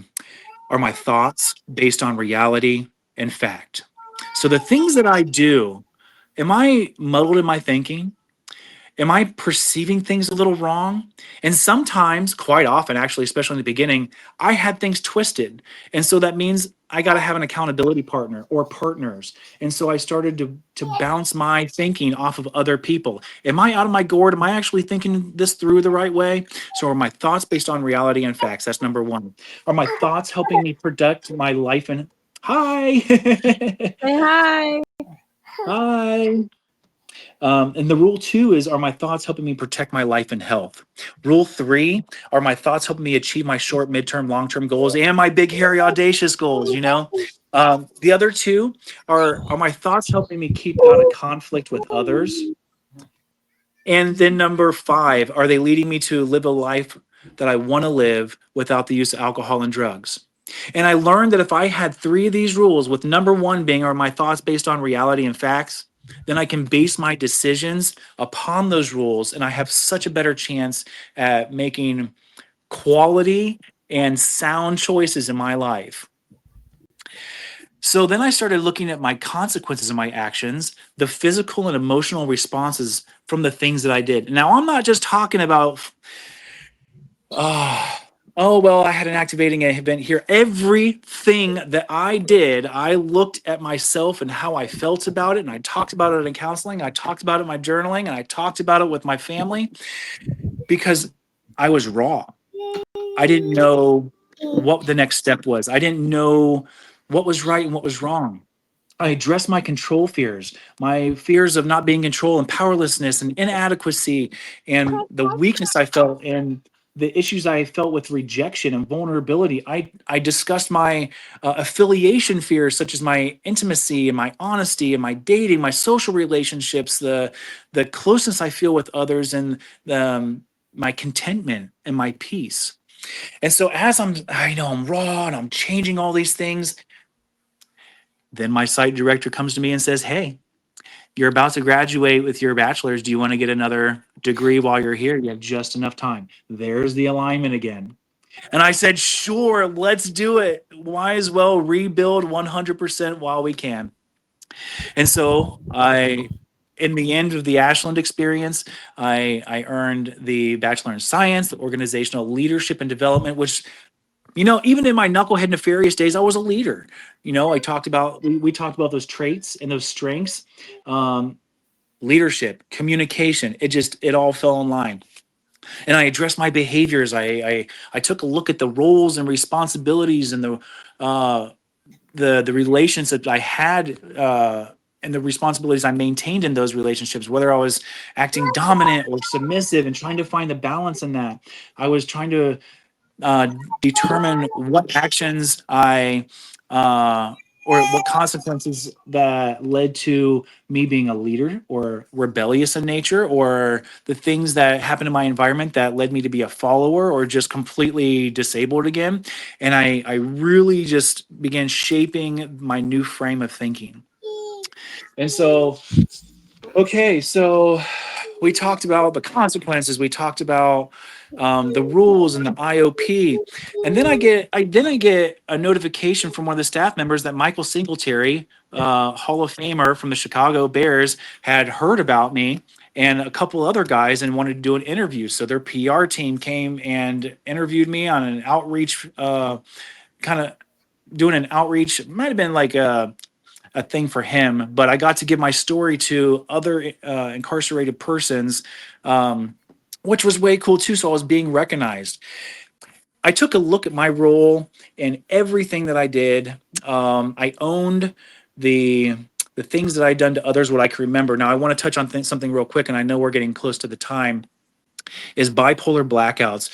my thoughts based on reality and fact? So the things that I do, am I muddled in my thinking? Am I perceiving things a little wrong? And sometimes, quite often, actually, especially in the beginning, I had things twisted. And so that means I got to have an accountability partner or partners. And so I started to bounce my thinking off of other people. Am I out of my gourd? Am I actually thinking this through the right way? So are my thoughts based on reality and facts? That's number one. Are my thoughts helping me protect my life and hi? Say hi. Hi. And the rule 2 is, are my thoughts helping me protect my life and health? Rule 3, are my thoughts helping me achieve my short, midterm, long-term goals and my big, hairy, audacious goals, you know? The other 2 are my thoughts helping me keep out of conflict with others? And then number 5, are they leading me to live a life that I want to live without the use of alcohol and drugs? And I learned that if I had 3 of these rules, with number 1 being, are my thoughts based on reality and facts, then I can base my decisions upon those rules, and I have such a better chance at making quality and sound choices in my life. So then I started looking at my consequences of my actions, the physical and emotional responses from the things that I did. Now, I'm not just talking about, oh, well, I had an activating event here. Everything that I did, I looked at myself and how I felt about it, and I talked about it in counseling, I talked about it in my journaling, and I talked about it with my family, because I was raw. I didn't know what the next step was. I didn't know what was right and what was wrong. I addressed my control fears, my fears of not being in control and powerlessness and inadequacy, and the weakness I felt in the issues I felt with rejection and vulnerability. I discussed my affiliation fears, such as my intimacy and my honesty and my dating, my social relationships, the closeness I feel with others, and my contentment and my peace. And so as I'm raw and I'm changing all these things, then my site director comes to me and says, "Hey, you're about to graduate with your bachelor's. Do you want to get another degree while you're here? You have just enough time." There's the alignment again. And I said, "Sure, let's do it. Might as well rebuild 100% while we can." And so in the end of the Ashland experience, I earned the Bachelor in Science, the Organizational Leadership and Development, which, even in my knucklehead nefarious days, I was a leader. We talked about those traits and those strengths, leadership, communication. It all fell in line. And I addressed my behaviors. I took a look at the roles and responsibilities and the relationships I had, and the responsibilities I maintained in those relationships, whether I was acting dominant or submissive, and trying to find the balance in that. I was trying to determine what actions or what consequences that led to me being a leader or rebellious in nature, or the things that happened in my environment that led me to be a follower or just completely disabled again. And I really just began shaping my new frame of thinking. And so, okay, so we talked about the consequences. We talked about the rules and the IOP, and then I get a notification from one of the staff members that Michael Singletary, Hall of Famer from the Chicago Bears, had heard about me and a couple other guys and wanted to do an interview. So their PR team came and interviewed me on an outreach, kind of doing an outreach. It might have been like a thing for him, but I got to give my story to other incarcerated persons, which was way cool too. So I was being recognized. I took a look at my role and everything that I did. I owned the things that I'd done to others, what I can remember. Now I want to touch on something real quick, and I know we're getting close to the time. Is bipolar blackouts.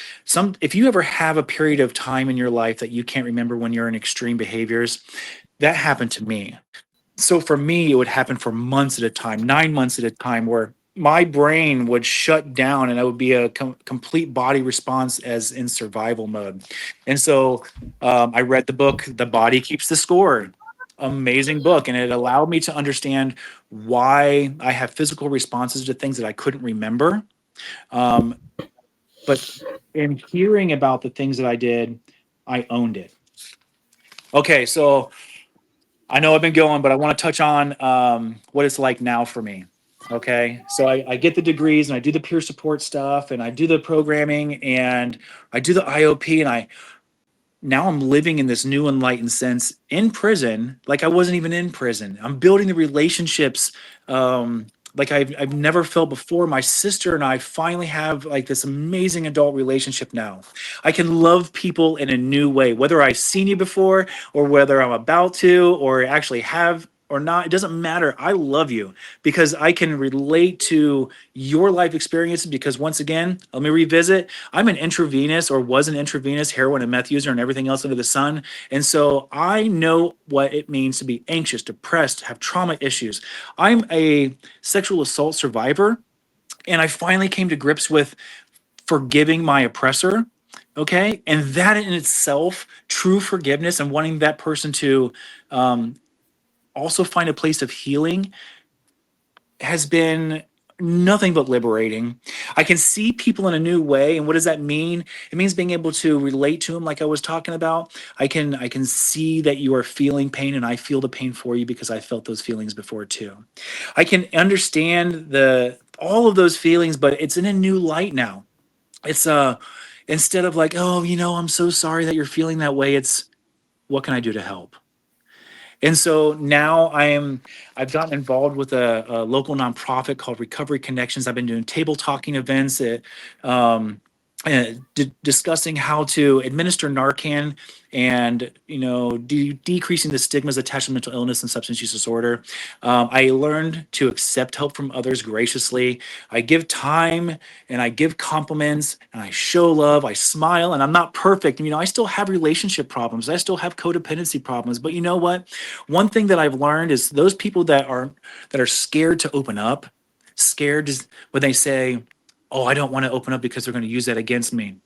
If you ever have a period of time in your life that you can't remember when you're in extreme behaviors, that happened to me. So for me, it would happen for months at a time, 9 months at a time, where my brain would shut down and I would be a complete body response as in survival mode. And so I read the book, The Body Keeps the Score. Amazing book. And it allowed me to understand why I have physical responses to things that I couldn't remember. But in hearing about the things that I did, I owned it. Okay, so I know I've been going, but I want to touch on what it's like now for me. Okay, so I get the degrees and I do the peer support stuff and I do the programming and I do the IOP, and now I'm living in this new enlightened sense in prison, like I wasn't even in prison. I'm building the relationships like I've never felt before. My sister and I finally have like this amazing adult relationship now. I can love people in a new way, whether I've seen you before or whether I'm about to or actually have or not. It doesn't matter. I love you because I can relate to your life experiences, because once again, let me revisit. I'm an intravenous, or was an intravenous heroin and meth user and everything else under the sun. And so I know what it means to be anxious, depressed, have trauma issues. I'm a sexual assault survivor, and I finally came to grips with forgiving my oppressor. Okay. And that in itself, true forgiveness and wanting that person to also find a place of healing, has been nothing but liberating. I can see people in a new way. And what does that mean? It means being able to relate to them, like I was talking about. I can see that you are feeling pain, and I feel the pain for you because I felt those feelings before too. I can understand all of those feelings, but it's in a new light now. It's instead of like, oh, I'm so sorry that you're feeling that way, it's what can I do to help? And so now I've gotten involved with a local nonprofit called Recovery Connections. I've been doing table talking events discussing how to administer Narcan and decreasing the stigmas attached to mental illness and substance use disorder. I learned to accept help from others graciously. I give time and I give compliments and I show love. I smile and I'm not perfect. I still have relationship problems. I still have codependency problems. But you know what? One thing that I've learned is those people that are scared to open up, scared when they say, oh, I don't want to open up because they're going to use that against me.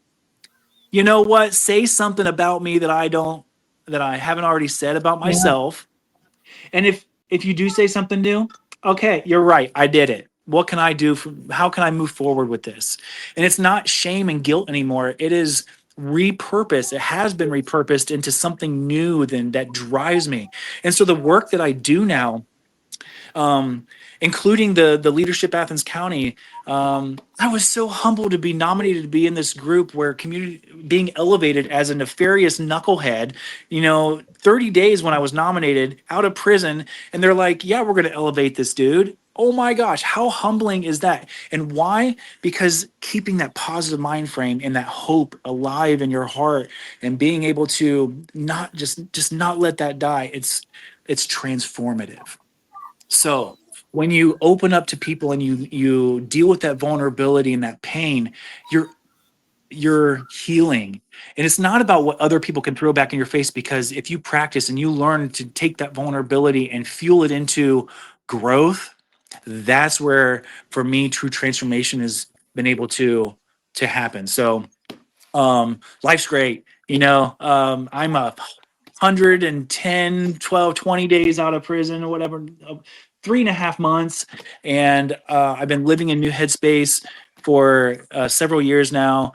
You know what? Say something about me that I haven't already said about myself. And if you do say something new, okay, you're right. I did it. What can I do? How can I move forward with this? And it's not shame and guilt anymore. It is repurposed. It has been repurposed into something new that drives me. And so the work that I do now, including the Leadership Athens County. I was so humbled to be nominated to be in this group where community being elevated as a nefarious knucklehead. 30 days when I was nominated out of prison, and they're like, "Yeah, we're going to elevate this dude." Oh my gosh, how humbling is that? And why? Because keeping that positive mind frame and that hope alive in your heart and being able to not just not let that die. It's transformative. So when you open up to people and you deal with that vulnerability and that pain, you're healing. And it's not about what other people can throw back in your face, because if you practice and you learn to take that vulnerability and fuel it into growth, that's where, for me, true transformation has been able to happen. So life's great. I'm 110, 12, 20 days out of prison or whatever, 3.5 months. And I've been living in new headspace for several years now.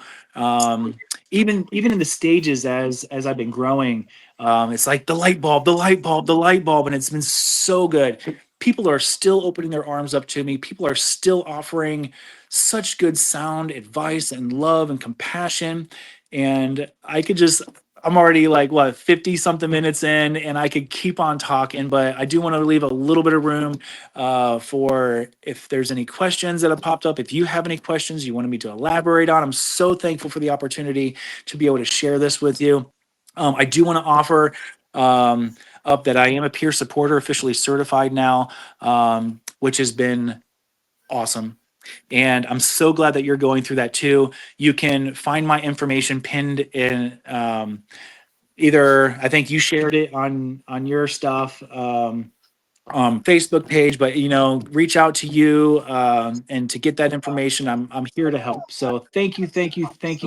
Even in the stages as I've been growing, it's like the light bulb, the light bulb, the light bulb. And it's been so good. People are still opening their arms up to me. People are still offering such good sound advice and love and compassion. And I'm already like 50 something minutes in, and I could keep on talking, but I do want to leave a little bit of room for if there's any questions that have popped up. If you have any questions you wanted me to elaborate on, I'm so thankful for the opportunity to be able to share this with you. I do want to offer up that I am a peer supporter, officially certified now, which has been awesome. And I'm so glad that you're going through that too. You can find my information pinned in either, I think you shared it on your stuff, Facebook page, but reach out to you and to get that information. I'm here to help. So thank you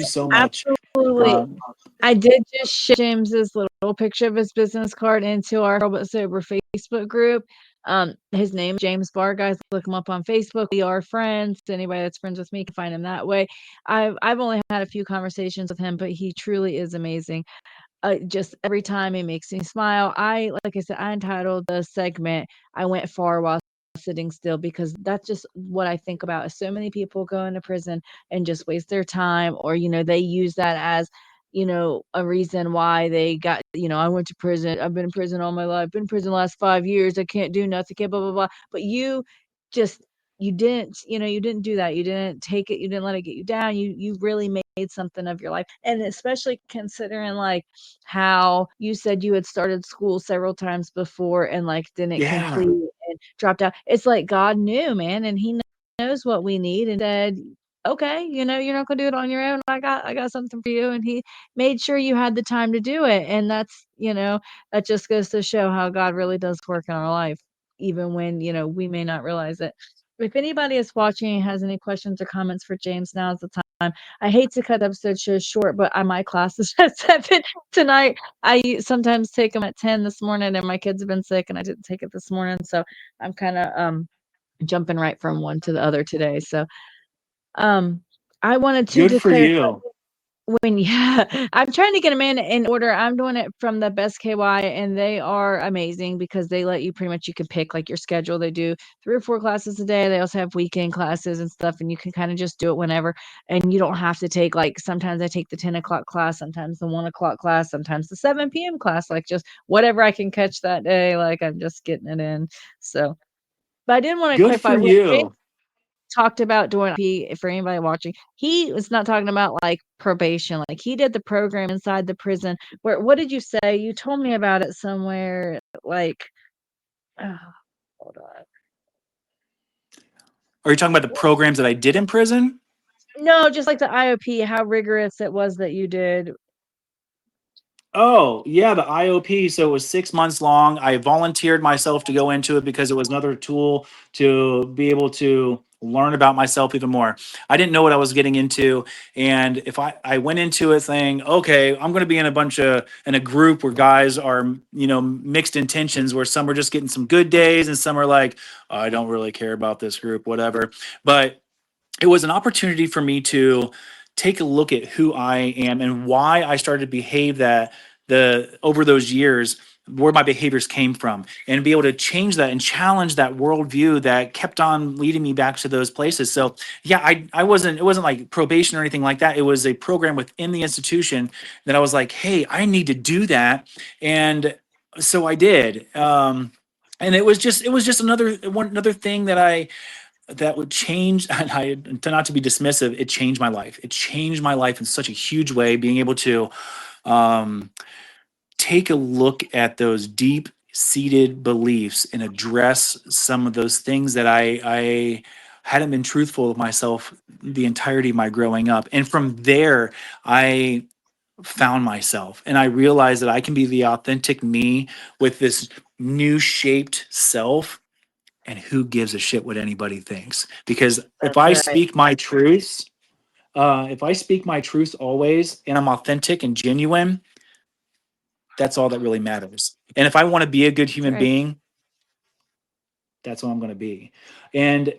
so much. Absolutely. I did just share James's little picture of his business card into our Feral But Sober Facebook group. His name is James Barr, guys. Look him up on Facebook. We are friends. Anybody that's friends with me can find him that way. I've only had a few conversations with him, but he truly is amazing. Just every time he makes me smile. Like I said, I entitled the segment "I Went Far While Sitting Still," because that's just what I think about. Is so many people go into prison and just waste their time, or they use that as a reason why they got, I went to prison. I've been in prison all my life. Been in prison the last 5 years. I can't do nothing. Can't blah blah blah. But just you didn't do that. You didn't take it. You didn't let it get you down. You really made something of your life. And especially considering like how you said you had started school several times before and like didn't Yeah. complete and dropped out. It's like God knew, man, and he knows what we need and said, okay, you're not gonna do it on your own. I got something for you. And he made sure you had the time to do it. And that just goes to show how God really does work in our life, even when, we may not realize it. If anybody is watching and has any questions or comments for James, now's the time. I hate to cut the episode short, but my class is at 7 tonight. I sometimes take them at 10 this morning, and my kids have been sick, and I didn't take it this morning. So I'm kind of jumping right from one to the other today. So I wanted to Good for declare you. I'm trying to get them in order. I'm doing it from the Best KY, and they are amazing because they let you you can pick like your schedule. They do 3 or 4 classes a day. They also have weekend classes and stuff, and you can kind of just do it whenever. And you don't have to take sometimes I take the 10 o'clock class, sometimes the 1 o'clock class, sometimes the 7 p.m. class, like just whatever I can catch that day. Like I'm just getting it in. So, but I didn't want to Good clarify for when you. talked about doing for anybody watching. He was not talking about like probation. Like he did the program inside the prison. Where what did you say? You told me about it somewhere. Like, oh, hold on. Are you talking about the programs that I did in prison? No, just like the IOP, how rigorous it was that you did. Oh, yeah, the IOP. So it was 6 months long. I volunteered myself to go into it because it was another tool to be able to learn about myself even more. I didn't know what I was getting into. And if I went into it saying, okay, I'm going to be in a group where guys are, mixed intentions, where some are just getting some good days and some are like, I don't really care about this group, whatever. But it was an opportunity for me to take a look at who I am and why I started to behave that the over those years, where my behaviors came from, and be able to change that and challenge that worldview that kept on leading me back to those places. So yeah, it wasn't like probation or anything like that. It was a program within the institution that I was like, hey, I need to do that. And so I did. And it was just another thing that would change. And I, to not to be dismissive, it changed my life. It changed my life in such a huge way, being able to um, take a look at those deep seated beliefs and address some of those things that I hadn't been truthful with myself the entirety of my growing up. And from there, I found myself and I realized that I can be the authentic me with this new shaped self. And who gives a shit what anybody thinks? Because if That's I right. speak my truths, always, and I'm authentic and genuine, that's all that really matters. And if I want to be a good That's human right. being, that's what I'm going to be. And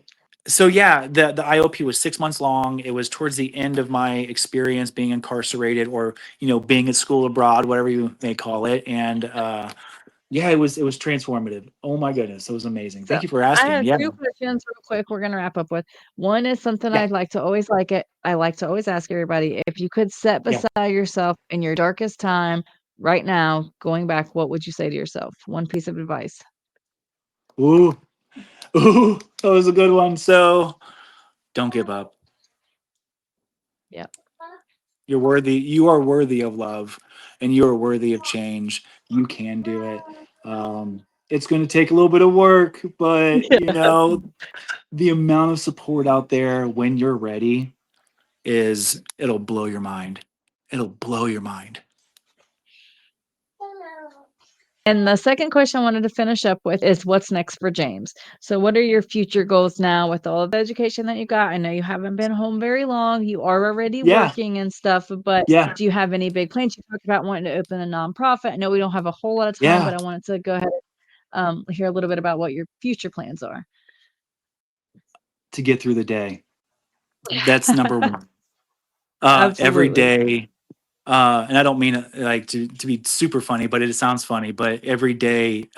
so, yeah, the IOP was 6 months long. It was towards the end of my experience being incarcerated, or being at school abroad, whatever you may call it. And yeah, it was transformative. Oh my goodness, it was amazing. So Thank you for I asking. have Yeah, two questions real quick. We're gonna wrap up with. One is something yeah, I like to always ask everybody. If you could set yeah. beside yourself in your darkest time right now, going back, what would you say to yourself? One piece of advice. Ooh, ooh, that was a good one. So don't give up. Yeah. You're worthy. You are worthy of love, and you are worthy of change. You can do it. It's going to take a little bit of work, but the amount of support out there when you're ready it'll blow your mind. It'll blow your mind. And the second question I wanted to finish up with is what's next for James? So, what are your future goals now with all of the education that you got? I know you haven't been home very long. You are already Yeah, working and stuff, but yeah, do you have any big plans? You talked about wanting to open a nonprofit. I know we don't have a whole lot of time, yeah. but I wanted to go ahead and hear a little bit about what your future plans are. To get through the day. That's number one. Every Absolutely. day. And I don't mean it like to be super funny, but it sounds funny. But every day,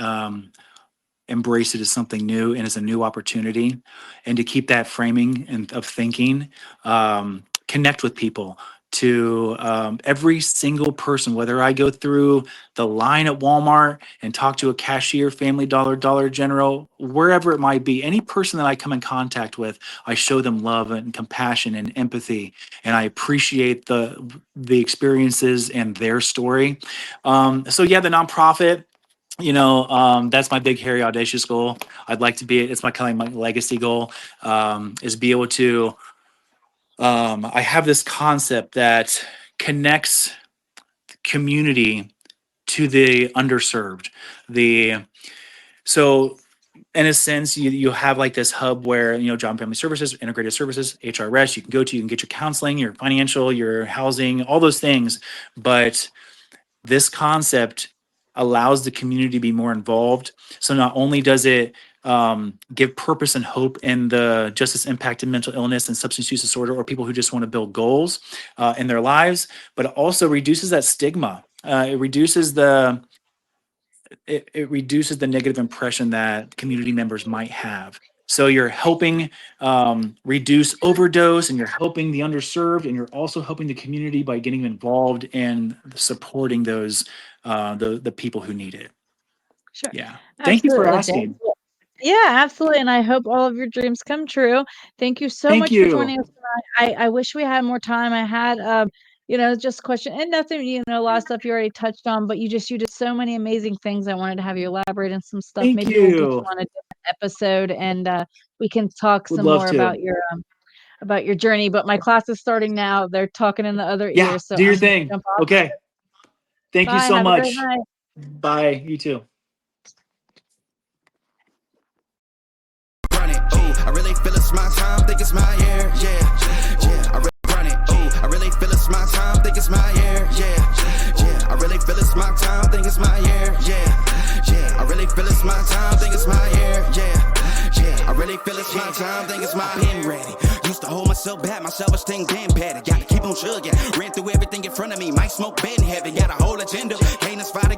embrace it as something new and as a new opportunity, and to keep that framing and of thinking. Connect with people. To every single person, whether I go through the line at Walmart and talk to a cashier, Family Dollar, Dollar General, wherever it might be, any person that I come in contact with, I show them love and compassion and empathy, and I appreciate the experiences and their story. So yeah, the nonprofit, that's my big hairy audacious goal. I'd like to be, it's my kind of my legacy goal, is be able to, I have this concept that connects community to the underserved. The So in a sense, you have like this hub where, job and family services, integrated services, HRS, you can go to, you can get your counseling, your financial, your housing, all those things. But this concept allows the community to be more involved. So not only does it give purpose and hope in the justice impacted mental illness and substance use disorder, or people who just want to build goals in their lives, but it also reduces that stigma. It reduces the negative impression that community members might have. So you're helping reduce overdose, and you're helping the underserved, and you're also helping the community by getting involved and supporting those the people who need it. Sure. Yeah. Thank you for Absolutely, James. asking. Yeah, absolutely. And I hope all of your dreams come true. Thank you so Thank much for you. joining us tonight. I wish we had more time. I had, just a question and nothing, a lot of stuff you already touched on, but you did so many amazing things. I wanted to have you elaborate on some stuff. Thank Maybe we'll get you you. on a different episode and we can talk Would some love more to. about your journey. But my class is starting now. They're talking in the other Yeah, ear, so do your I'm gonna thing. jump off. Okay. Thank you Bye. so Have a great much. night. Bye. You too. Run it, ooh, I really feel it's my time, think it's my year, yeah, I really run it, ooh, I really feel it's my time, think it's my year, yeah, I really feel it's my time, think it's my year, yeah, I really feel it's my time, think it's my year, yeah, I really feel it's my time, think it's my been ready. Used to hold myself back, my self-esteem been better. Gotta keep on chugging. Ran through everything in front of me. Might smoke bed heavy. Got a whole agenda. Can't aspire to